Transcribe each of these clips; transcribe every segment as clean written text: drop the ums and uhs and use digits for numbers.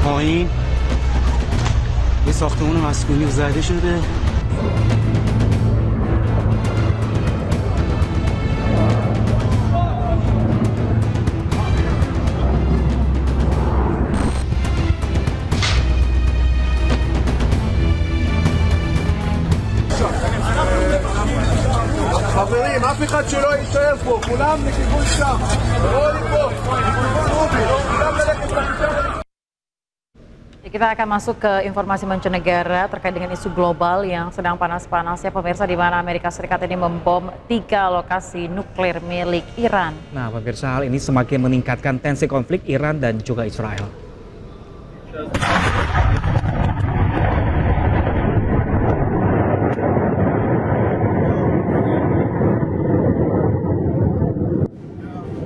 پایین یه ساختمان مسکونی زده شده. חברים, אף אחד שלא יישאר פה, כולם לכיוון שם. Kita akan masuk ke informasi mancanegara terkait dengan isu global yang sedang panas-panasnya, pemirsa, di mana Amerika Serikat ini membom 3 lokasi nuklir milik Iran. Nah, pemirsa, hal ini semakin meningkatkan tensi konflik Iran dan juga Israel.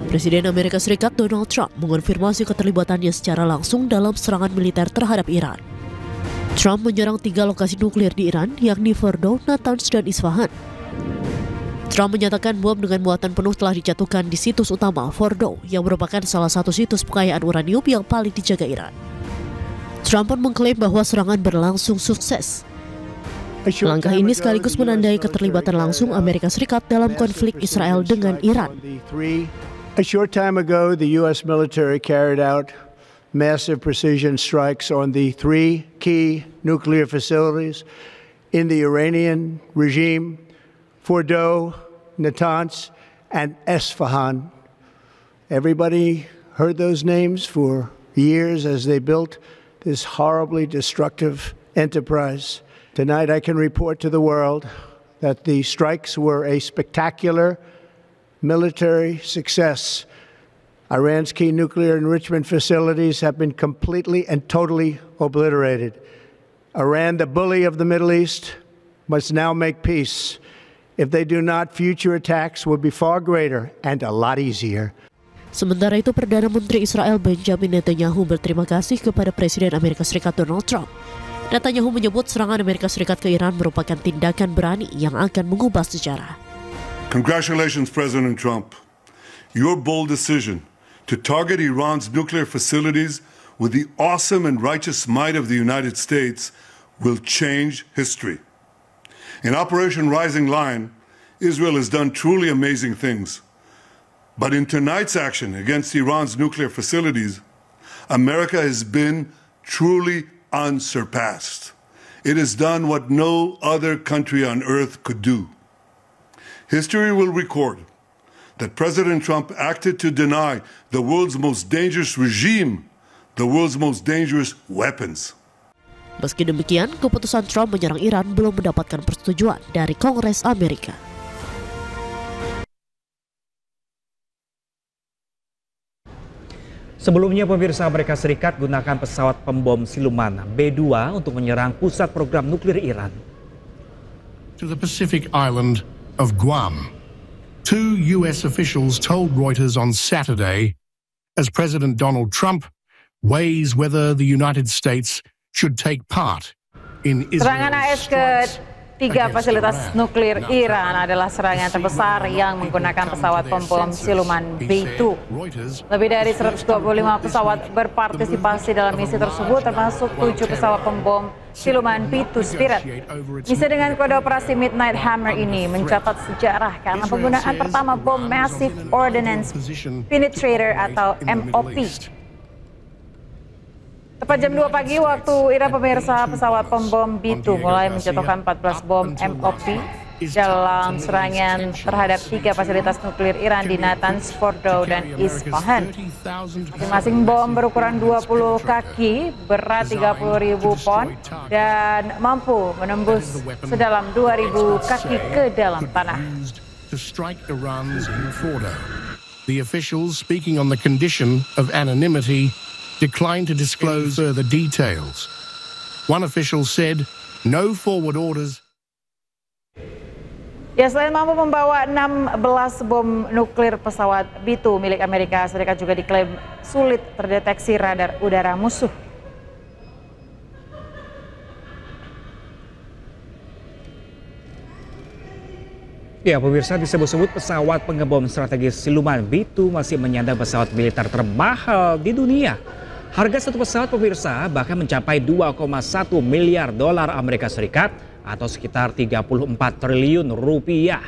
Presiden Amerika Serikat Donald Trump mengonfirmasi keterlibatannya secara langsung dalam serangan militer terhadap Iran. Trump menyerang 3 lokasi nuklir di Iran, yakni Fordow, Natanz, dan Isfahan. Trump menyatakan bom dengan muatan penuh telah dijatuhkan di situs utama Fordow, yang merupakan salah satu situs pengayaan uranium yang paling dijaga Iran. Trump pun mengklaim bahwa serangan berlangsung sukses. Langkah ini sekaligus menandai keterlibatan langsung Amerika Serikat dalam konflik Israel dengan Iran. A short time ago, the U.S. military carried out massive precision strikes on the 3 key nuclear facilities in the Iranian regime, Fordow, Natanz, and Esfahan. Everybody heard those names for years as they built this horribly destructive enterprise. Tonight I can report to the world that the strikes were a spectacular military success. Iran's key nuclear enrichment facilities have been completely and totally obliterated. Iran, the bully of the Middle East, must now make peace. If they do not, future attacks will be far greater and a lot easier. Sementara itu, Perdana Menteri Israel Benjamin Netanyahu berterima kasih kepada Presiden Amerika Serikat Donald Trump. Netanyahu menyebut serangan Amerika Serikat ke Iran merupakan tindakan berani yang akan mengubah sejarah. Congratulations, President Trump. Your bold decision to target Iran's nuclear facilities with the awesome and righteous might of the United States will change history. In Operation Rising Lion, Israel has done truly amazing things. But in tonight's action against Iran's nuclear facilities, America has been truly unsurpassed. It has done what no other country on earth could do. History will record that President Trump acted to deny the world's most dangerous regime the world's most dangerous weapons. Meski demikian, keputusan Trump menyerang Iran belum mendapatkan persetujuan dari Kongres Amerika. Sebelumnya, pemirsa, Amerika Serikat gunakan pesawat pembom siluman B-2 untuk menyerang pusat program nuklir Iran. To the Pacific island of Guam, 2 U.S. officials told Reuters on Saturday as President Donald Trump weighs whether the United States should take part in Serangan AS ke 3 fasilitas nuklir Iran adalah serangan terbesar yang menggunakan pesawat pembom siluman B-2. Lebih dari 125 pesawat berpartisipasi dalam misi tersebut, termasuk 7 pesawat pembom siluman B-2 Spirit. Misi dengan kode operasi Midnight Hammer ini mencatat sejarah karena penggunaan pertama bom Massive Ordnance Penetrator atau MOP. Tepat jam 2 pagi waktu Iran, pemirsa, pesawat pembom B-2 mulai menjatuhkan 14 bom MOP dalam serangan terhadap 3 fasilitas nuklir Iran di Natanz, Fordow, dan Isfahan. Masing-masing bom berukuran 20 kaki, berat 30.000 pon, dan mampu menembus sedalam 2.000 kaki ke dalam tanah. The officials, speaking on the condition of anonymity, declined to disclose further details. One official said, no forward orders. Ya, selain mampu membawa 16 bom nuklir, pesawat B-2 milik Amerika Serikat juga diklaim sulit terdeteksi radar udara musuh. Ya, pemirsa, disebut-sebut pesawat pengebom strategis siluman B-2 masih menyandang pesawat militer termahal di dunia. Harga satu pesawat pemirsa bahkan mencapai 2,1 miliar dolar Amerika Serikat atau sekitar 34 triliun rupiah.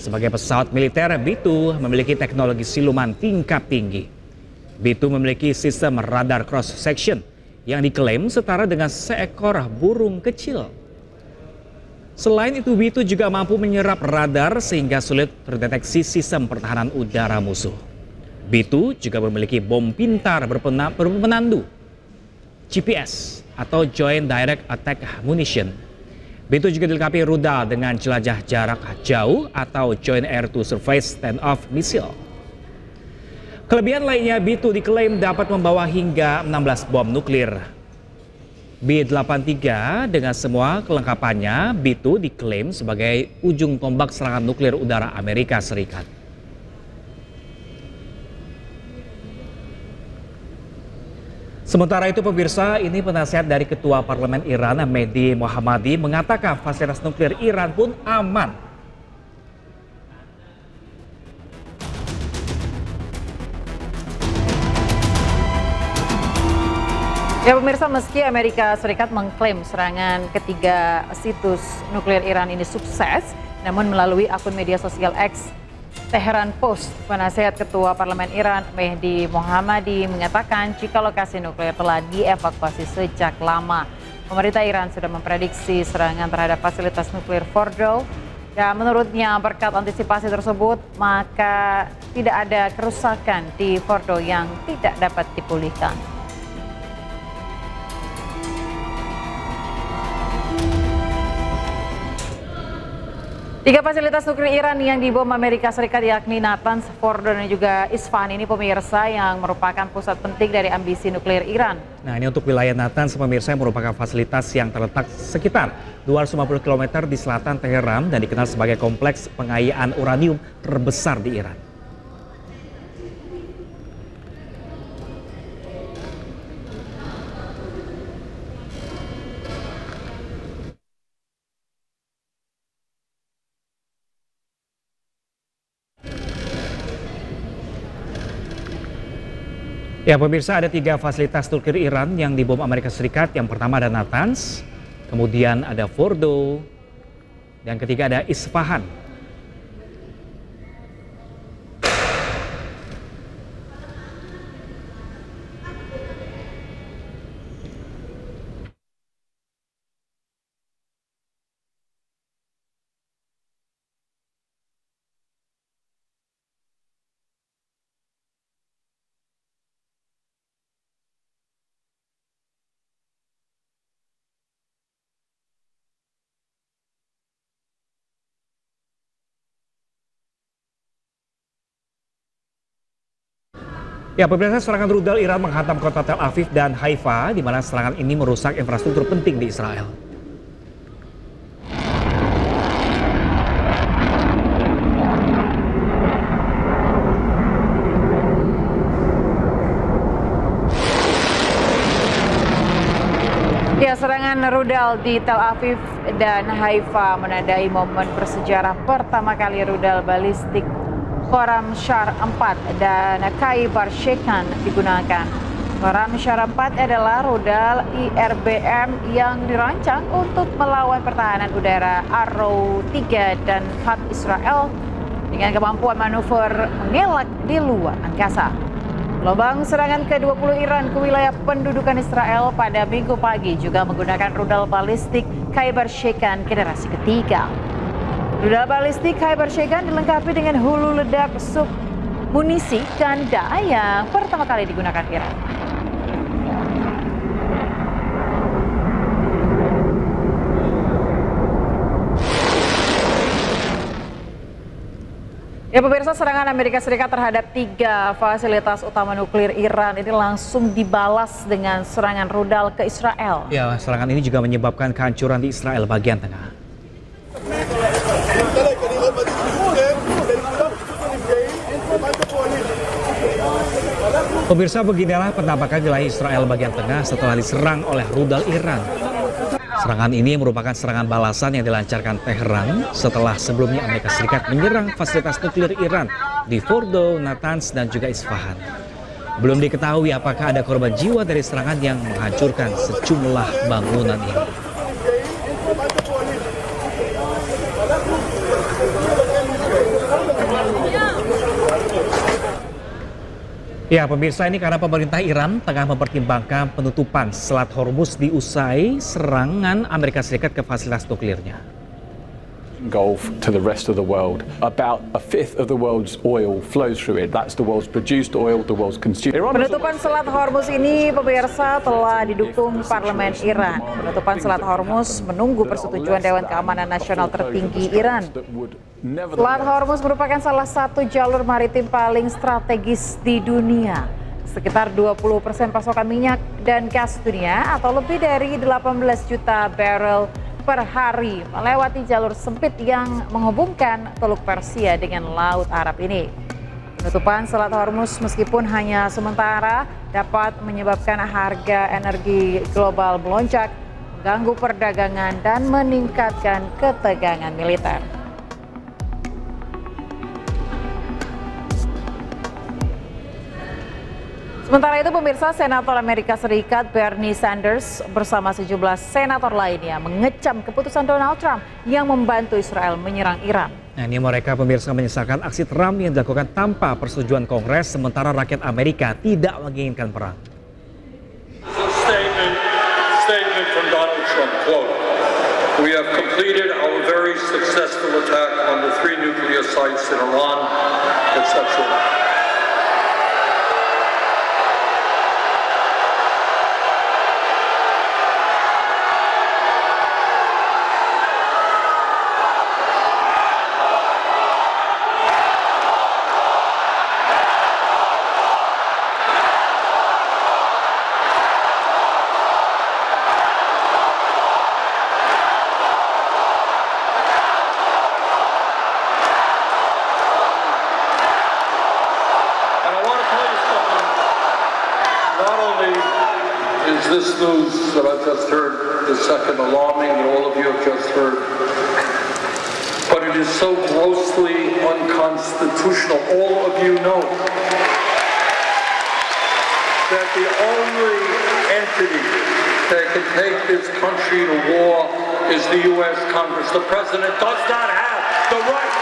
Sebagai pesawat militer, B-2 memiliki teknologi siluman tingkat tinggi. B-2 memiliki sistem radar cross section yang diklaim setara dengan seekor burung kecil. Selain itu, B-2 juga mampu menyerap radar sehingga sulit terdeteksi sistem pertahanan udara musuh. B-2 juga memiliki bom pintar berpenandu GPS atau Joint Direct Attack Munition. B-2 juga dilengkapi rudal dengan jelajah jarak jauh atau Joint Air to Surface Standoff Missile. Kelebihan lainnya, B-2 diklaim dapat membawa hingga 16 bom nuklir. B-83 dengan semua kelengkapannya, B-2 diklaim sebagai ujung tombak serangan nuklir udara Amerika Serikat. Sementara itu pemirsa, ini penasihat dari Ketua Parlemen Iran, Mehdi Mohammadi, mengatakan fasilitas nuklir Iran pun aman. Ya pemirsa, meski Amerika Serikat mengklaim serangan ketiga situs nuklir Iran ini sukses, namun melalui akun media sosial X, Tehran Post, penasihat Ketua Parlemen Iran Mehdi Mohammadi mengatakan jika lokasi nuklir telah dievakuasi sejak lama. Pemerintah Iran sudah memprediksi serangan terhadap fasilitas nuklir Fordow. Dan menurutnya berkat antisipasi tersebut, maka tidak ada kerusakan di Fordow yang tidak dapat dipulihkan. Tiga fasilitas nuklir Iran yang dibom Amerika Serikat yakni Natanz, Fordow dan juga Isfahan ini pemirsa yang merupakan pusat penting dari ambisi nuklir Iran. Nah, ini untuk wilayah Natanz pemirsa yang merupakan fasilitas yang terletak sekitar 250 km di selatan Teheran dan dikenal sebagai kompleks pengayaan uranium terbesar di Iran. Ya pemirsa, ada tiga fasilitas nuklir Iran yang dibom Amerika Serikat. Yang pertama ada Natanz, kemudian ada Fordow, dan ketiga ada Isfahan. Ya, pemirsa, serangan rudal Iran menghantam kota Tel Aviv dan Haifa, di mana serangan ini merusak infrastruktur penting di Israel. Ya, serangan rudal di Tel Aviv dan Haifa menandai momen bersejarah pertama kali rudal balistik Khorramshahr 4 dan Khaybar Sheikhan digunakan. Khorramshahr 4 adalah rudal IRBM yang dirancang untuk melawan pertahanan udara Arrow 3 dan FAT Israel dengan kemampuan manuver mengelak di luar angkasa. Gelombang serangan ke-20 Iran ke wilayah pendudukan Israel pada Minggu pagi juga menggunakan rudal balistik Khaybar Sheikhan generasi ketiga. Rudal balistik Khaybar Sheikhan dilengkapi dengan hulu ledak sub munisi ganda yang pertama kali digunakan Iran. Ya pemirsa, serangan Amerika Serikat terhadap tiga fasilitas utama nuklir Iran ini langsung dibalas dengan serangan rudal ke Israel. Ya, serangan ini juga menyebabkan kehancuran di Israel bagian tengah. Pemirsa, beginilah penampakan wilayah Israel bagian tengah setelah diserang oleh rudal Iran. Serangan ini merupakan serangan balasan yang dilancarkan Teheran setelah sebelumnya Amerika Serikat menyerang fasilitas nuklir Iran di Fordow, Natanz, dan juga Isfahan. Belum diketahui apakah ada korban jiwa dari serangan yang menghancurkan sejumlah bangunan ini. Ya, pemirsa, ini karena pemerintah Iran tengah mempertimbangkan penutupan Selat Hormuz diusai serangan Amerika Serikat ke fasilitas nuklirnya. Gulf to the rest of the world. About a fifth of the world's oil flows through it. That's the world's produced oil, the world's consumed. Penutupan Selat Hormuz ini, pemirsa, telah didukung Parlemen Iran. Penutupan Selat Hormuz menunggu persetujuan Dewan Keamanan Nasional tertinggi Iran. Selat Hormuz merupakan salah satu jalur maritim paling strategis di dunia. Sekitar 20% pasokan minyak dan gas dunia atau lebih dari 18 juta barrel per hari melewati jalur sempit yang menghubungkan Teluk Persia dengan Laut Arab ini. Penutupan Selat Hormuz meskipun hanya sementara dapat menyebabkan harga energi global melonjak, mengganggu perdagangan dan meningkatkan ketegangan militer. Sementara itu, pemirsa, Senator Amerika Serikat Bernie Sanders bersama sejumlah senator lainnya mengecam keputusan Donald Trump yang membantu Israel menyerang Iran. Nah, ini mereka, pemirsa, menyesalkan aksi Trump yang dilakukan tanpa persetujuan Kongres, sementara rakyat Amerika tidak menginginkan perang. Statement from Donald Trump, quote, "We have completed our very successful attack on the 3 nuclear sites in Iran," etc. This news that I've just heard is second alarming that all of you have just heard, but it is so grossly unconstitutional. All of you know that the only entity that can take this country to war is the U.S. Congress. The President does not have the right.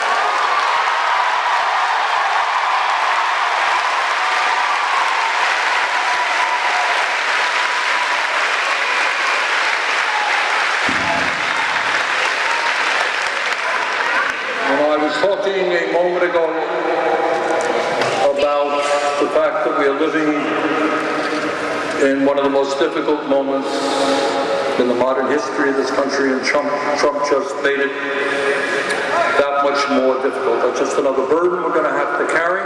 Talking a moment ago about the fact that we are living in one of the most difficult moments in the modern history of this country, and Trump just made it that much more difficult. That's just another burden we're going to have to carry,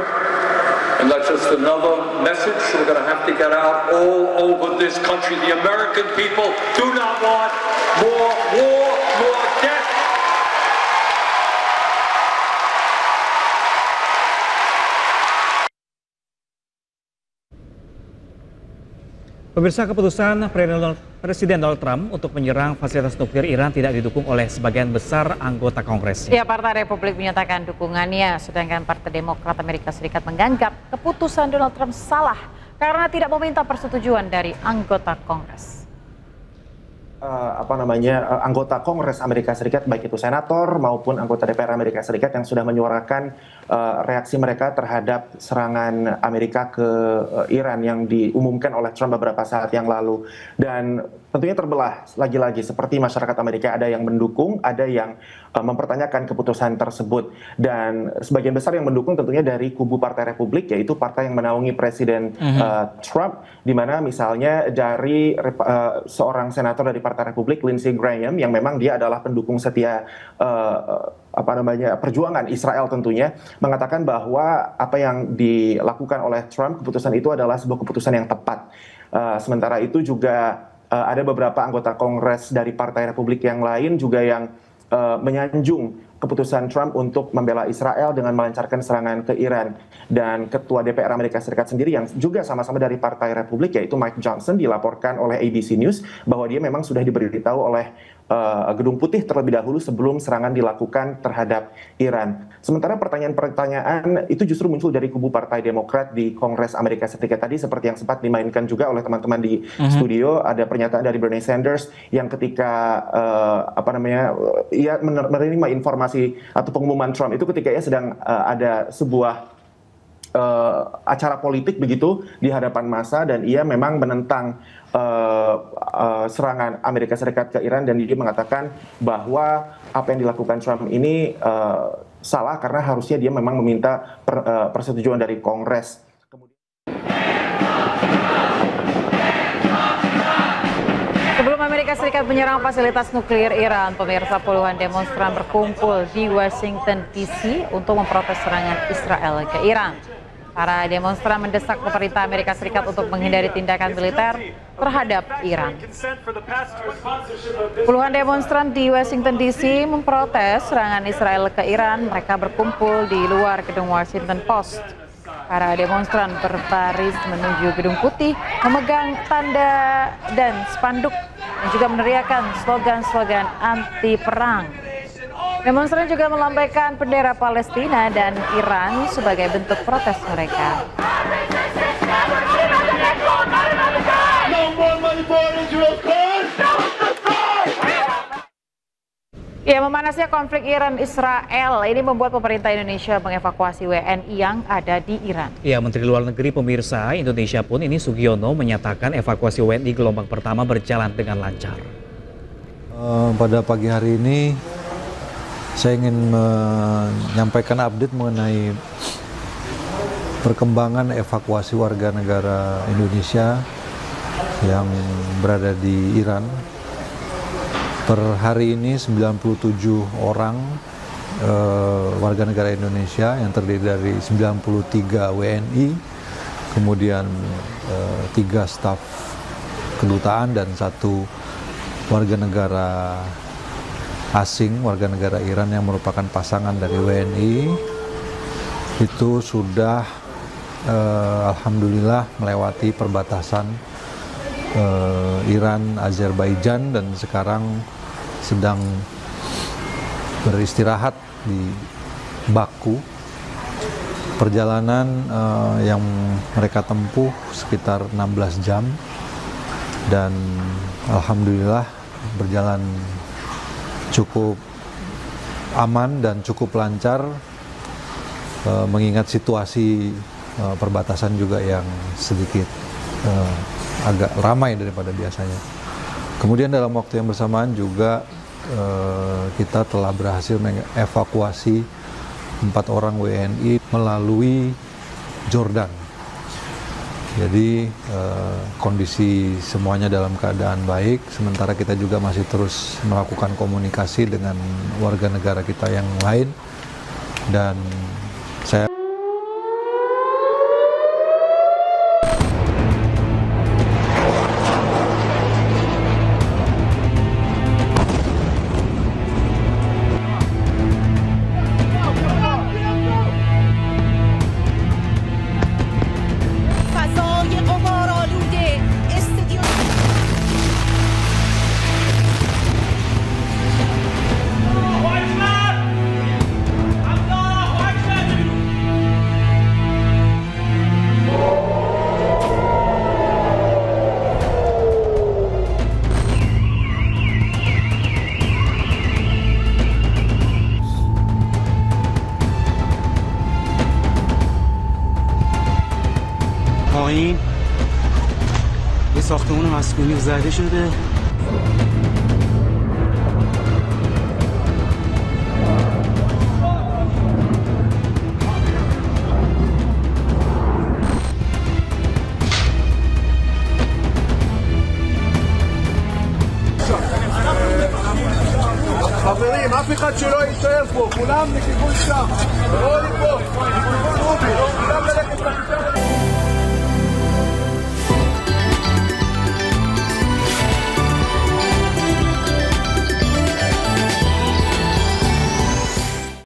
and that's just another message we're going to have to get out all over this country. The American people do not want more war, more death. Pemirsa, keputusan Presiden Donald Trump untuk menyerang fasilitas nuklir Iran tidak didukung oleh sebagian besar anggota Kongres. Ya, Partai Republik menyatakan dukungannya, sedangkan Partai Demokrat Amerika Serikat menganggap keputusan Donald Trump salah karena tidak meminta persetujuan dari anggota Kongres. Anggota Kongres Amerika Serikat, baik itu senator maupun anggota DPR Amerika Serikat yang sudah menyuarakan reaksi mereka terhadap serangan Amerika ke Iran yang diumumkan oleh Trump beberapa saat yang lalu. Dan tentunya terbelah lagi-lagi, seperti masyarakat Amerika, ada yang mendukung, ada yang mempertanyakan keputusan tersebut. Dan sebagian besar yang mendukung tentunya dari kubu Partai Republik, yaitu partai yang menaungi Presiden Trump, di mana misalnya dari seorang senator dari Partai Republik, Lindsey Graham, yang memang dia adalah pendukung setia perjuangan Israel tentunya, mengatakan bahwa apa yang dilakukan oleh Trump, keputusan itu adalah sebuah keputusan yang tepat. Sementara itu juga ada beberapa anggota Kongres dari Partai Republik yang lain juga yang menyanjung keputusan Trump untuk membela Israel dengan melancarkan serangan ke Iran. Dan Ketua DPR Amerika Serikat sendiri yang juga sama-sama dari Partai Republik, yaitu Mike Johnson, dilaporkan oleh ABC News bahwa dia memang sudah diberitahu oleh Gedung Putih terlebih dahulu sebelum serangan dilakukan terhadap Iran. Sementara pertanyaan-pertanyaan itu justru muncul dari kubu Partai Demokrat di Kongres Amerika Serikat tadi, seperti yang sempat dimainkan juga oleh teman-teman di studio. Ada pernyataan dari Bernie Sanders yang ketika ia menerima informasi atau pengumuman Trump itu ketika ia sedang ada sebuah acara politik begitu di hadapan massa, dan ia memang menentang serangan Amerika Serikat ke Iran, dan dia mengatakan bahwa apa yang dilakukan Trump ini salah karena harusnya dia memang meminta persetujuan dari Kongres. Sebelum Amerika Serikat menyerang fasilitas nuklir Iran, pemirsa, puluhan demonstran berkumpul di Washington DC untuk memprotes serangan Israel ke Iran. Para demonstran mendesak pemerintah Amerika Serikat untuk menghindari tindakan militer terhadap Iran. Puluhan demonstran di Washington DC memprotes serangan Israel ke Iran. Mereka berkumpul di luar gedung Washington Post. Para demonstran berbaris menuju Gedung Putih, memegang tanda dan spanduk, dan juga meneriakkan slogan-slogan anti perang. Demonstran juga melambaikan bendera Palestina dan Iran sebagai bentuk protes mereka. Ya, memanasnya konflik Iran-Israel ini membuat pemerintah Indonesia mengevakuasi WNI yang ada di Iran. Ya, Menteri Luar Negeri pemirsa Indonesia pun ini Sugiono menyatakan evakuasi WNI gelombang pertama berjalan dengan lancar. Pada pagi hari ini saya ingin menyampaikan update mengenai perkembangan evakuasi warga negara Indonesia yang berada di Iran. Per hari ini 97 orang warga negara Indonesia yang terdiri dari 93 WNI, kemudian 3 staf kedutaan dan 1 warga negara asing, warga negara Iran yang merupakan pasangan dari WNI, itu sudah alhamdulillah melewati perbatasan Iran, Azerbaijan, dan sekarang sedang beristirahat di Baku. Perjalanan yang mereka tempuh sekitar 16 jam dan alhamdulillah berjalan cukup aman dan cukup lancar, mengingat situasi perbatasan juga yang sedikit agak ramai daripada biasanya. Kemudian dalam waktu yang bersamaan juga kita telah berhasil mengevakuasi 4 orang WNI melalui Jordan. Jadi kondisi semuanya dalam keadaan baik, sementara kita juga masih terus melakukan komunikasi dengan warga negara kita yang lain, dan saya پایین یه ساختمان مسکونی زده شده. חברים, אף אחד שלא יישאר פה, כולם לכיוון שם. בואו לפה, כולם ללכת לכיוון.